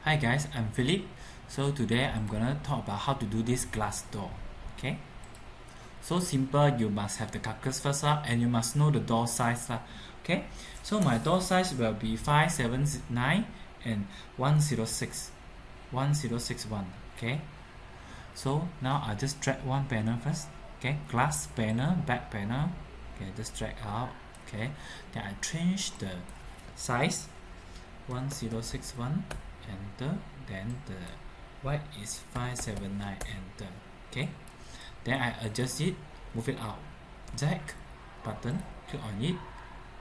Hi guys, I'm Philip. So today I'm gonna talk about how to do this glass door. Okay, so simple. You must have the carcass first up, and you must know the door size lah. Okay, so my door size will be 579 and 106.1. Okay, so now I just drag one panel first. Okay, glass panel, back panel. Okay, just drag out. Okay, then I change the size 1061. Enter. Then the white is 579. Enter. Okay, then I adjust it, move it out. Jack button, click on it,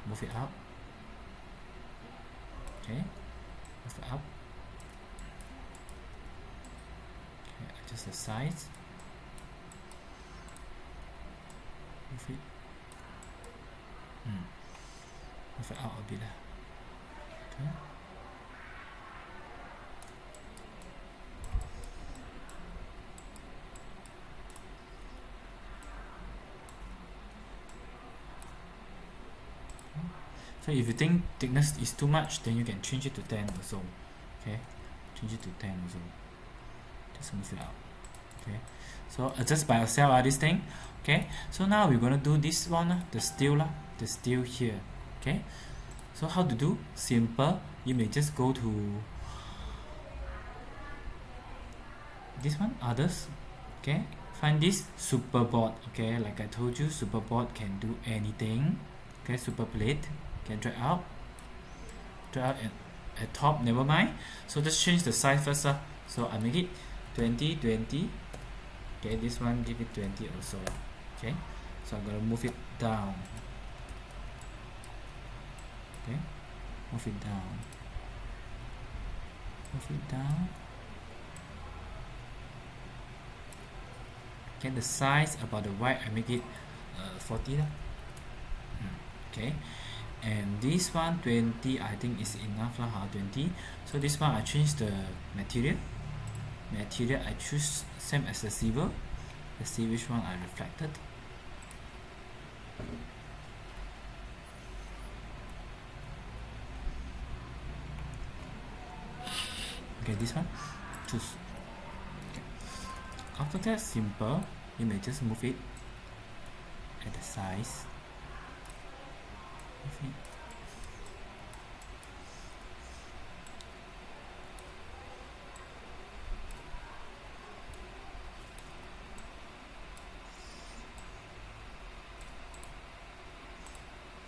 move it up. Okay, move it up. Okay, adjust the size, move it move it out a bit. Okay, so if you think thickness is too much, then you can change it to 10 also. Okay, change it to 10 also. Just move it out. Okay, so adjust by yourself this thing. Okay, so now we're gonna do this one, the steel here. Okay, so how to do? Simple. You may just go to this one, others. Okay, find this super board. Okay, like I told you, super board can do anything. Okay, super plate can drag out at top, never mind. So just change the size first. So I make it 20. Okay, this one give it 20 also. Okay, so I'm gonna move it down. Okay, move it down. Okay, the size about the white I make it 40 lah. Okay, and this one 20 I think is enough lah. 20. So this one I change the material. I choose same as the silver. Let's see which one I reflected. Okay, this one choose. Okay. After that, simple, you may just move it at the size. Move it.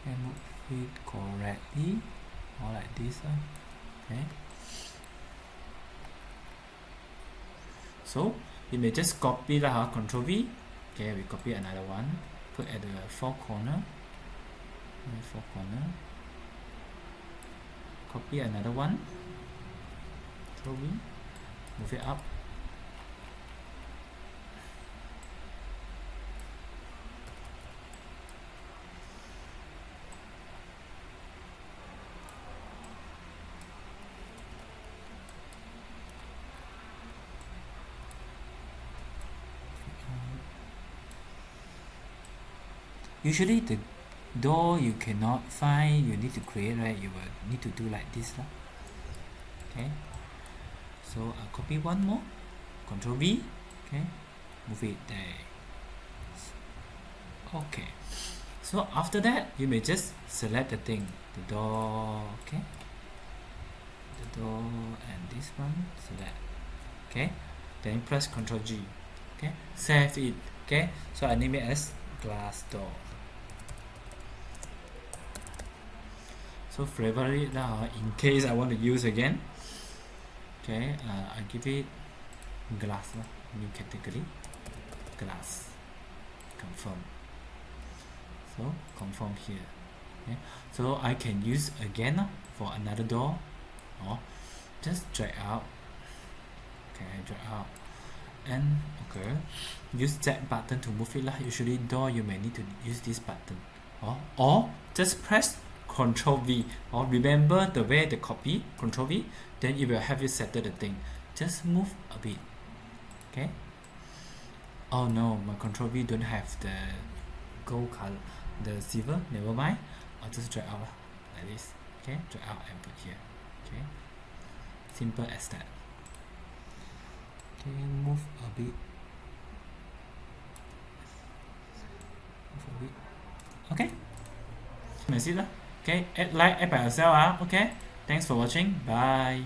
And move it correctly, or like this. Okay. So you may just copy lah, Control V. Okay, we copy another one, put at the four corner. Copy another one. Control V, move it up. Usually the door you cannot find, you need to create, right? You will need to do like this lah. Okay, so I'll copy one more, Control V. Okay, move it there. Okay, so after that you may just select the thing, the door. Okay, the door and this one, select. Okay, then press Control G. Okay, save it. Okay, so I name it as glass door. So flavor it now in case I want to use again. Okay, I give it glass, new category, glass. Confirm. So confirm here. Okay, so I can use again for another door, or just drag out. Okay, drag out, and okay, use that button to move it lah. Usually door you may need to use this button, or just press Control V, or remember the way the copy, Control V, then it will have you settle the thing. Just move a bit. Okay. Oh no, my Control V don't have the gold color, the silver. Never mind. I'll just drag out like this. Okay, drag out and put here. Okay. Simple as that. Okay, move a bit. Okay, that's it lah. Okay, add like, add by yourself. Okay, thanks for watching. Bye.